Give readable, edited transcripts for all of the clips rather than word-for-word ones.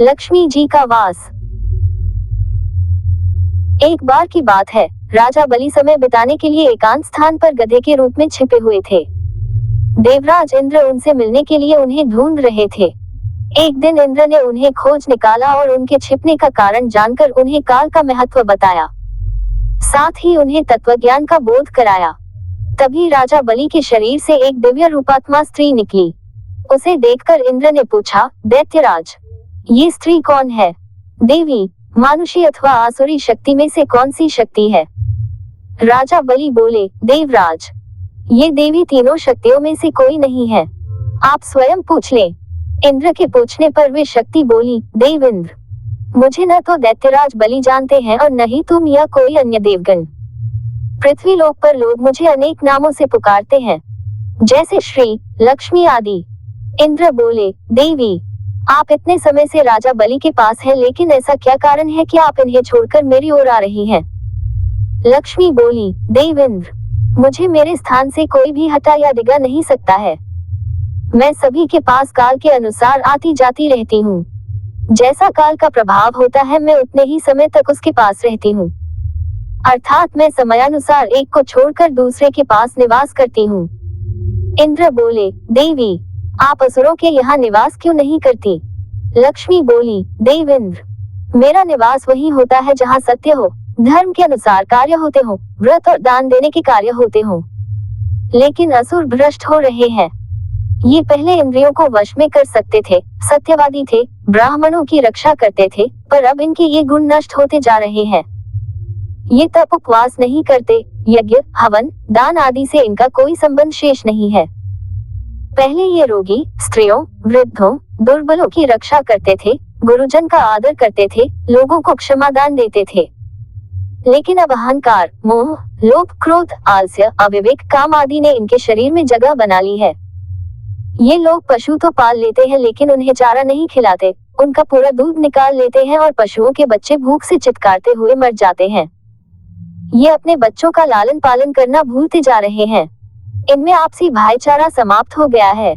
लक्ष्मी जी का वास। एक बार की बात है, राजा बलि समय बिताने के लिए एकांत स्थान पर गधे के रूप में छिपे हुए थे। देवराज इंद्र उनसे मिलने के लिए उन्हें ढूंढ रहे थे। एक दिन इंद्र ने उन्हें खोज निकाला और उनके छिपने का कारण जानकर उन्हें काल का महत्व बताया। साथ ही उन्हें तत्वज्ञान का बोध कराया। तभी राजा बलि के शरीर से एक दिव्य रूपात्मा स्त्री निकली। उसे देखकर इंद्र ने पूछा, दैत्यराज, ये स्त्री कौन है? देवी, मानुषी अथवा आसुरी शक्ति में से कौन सी शक्ति है? राजा बलि बोले, देवराज, ये देवी तीनों शक्तियों में से कोई नहीं है, आप स्वयं पूछ लें। इंद्र के पूछने पर वे शक्ति बोली, देवेंद्र, मुझे न तो दैत्यराज बलि जानते हैं और न ही तुम या कोई अन्य देवगण। पृथ्वी लोक पर लोग मुझे अनेक नामों से पुकारते हैं, जैसे श्री, लक्ष्मी आदि। इंद्र बोले, देवी, आप इतने समय से राजा बलि के पास हैं, लेकिन ऐसा क्या कारण है कि आप इन्हें छोड़कर मेरी ओर आ रही हैं? लक्ष्मी बोली, देवेंद्र, मुझे मेरे स्थान से कोई भी हटा या डिगा नहीं सकता है। मैं सभी के पास काल के अनुसार आती जाती रहती हूँ। जैसा काल का प्रभाव होता है, मैं उतने ही समय तक उसके पास रहती हूँ। अर्थात मैं समयानुसार एक को छोड़कर दूसरे के पास निवास करती हूँ। इंद्र बोले, देवी, आप असुरों के यहाँ निवास क्यों नहीं करती? लक्ष्मी बोली, देवेंद्र, मेरा निवास वही होता है जहाँ सत्य हो, धर्म के अनुसार कार्य होते हो, व्रत और दान देने के कार्य होते हो। लेकिन असुर भ्रष्ट हो रहे हैं। ये पहले इंद्रियों को वश में कर सकते थे, सत्यवादी थे, ब्राह्मणों की रक्षा करते थे, पर अब इनके ये गुण नष्ट होते जा रहे हैं। ये तप उपवास नहीं करते, यज्ञ, हवन, दान आदि से इनका कोई संबंध शेष नहीं है। पहले ये रोगी, स्त्रियों, वृद्धों, दुर्बलों की रक्षा करते थे, गुरुजन का आदर करते थे, लोगों को क्षमादान देते थे। लेकिन अब अहंकार, मोह, लोभ, क्रोध, आलस्य, अविवेक, काम आदि ने इनके शरीर में जगह बना ली है। ये लोग पशु तो पाल लेते हैं, लेकिन उन्हें चारा नहीं खिलाते, उनका पूरा दूध निकाल लेते हैं और पशुओं के बच्चे भूख से चित्कारते हुए मर जाते हैं। ये अपने बच्चों का लालन पालन करना भूलते जा रहे हैं। इनमें आपसी भाईचारा समाप्त हो गया है।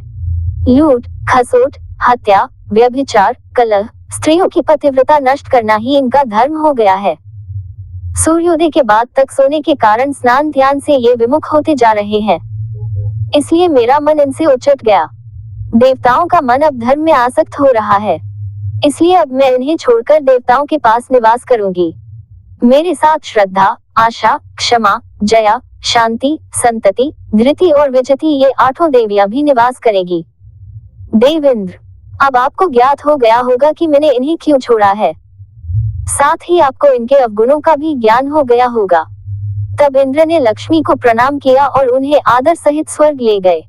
लूट, खसोट, हत्या, व्यभिचार, कलह, स्त्रियों की पतिव्रता नष्ट करना ही इनका धर्म हो गया है। सूर्योदय के बाद तक सोने के कारण स्नान ध्यान से ये विमुख होते जा रहे हैं। इसलिए मेरा मन इनसे उचट गया। देवताओं का मन अब धर्म में आसक्त हो रहा है, इसलिए अब मैं इन्हें छोड़कर देवताओं के पास निवास करूंगी। मेरे साथ श्रद्धा, आशा, क्षमा, जया, शांति, संतति, धृति और विजति, ये 8 देवियां भी निवास करेगी। देवेंद्र, अब आपको ज्ञात हो गया होगा कि मैंने इन्हें क्यों छोड़ा है। साथ ही आपको इनके अवगुणों का भी ज्ञान हो गया होगा। तब इंद्र ने लक्ष्मी को प्रणाम किया और उन्हें आदर सहित स्वर्ग ले गए।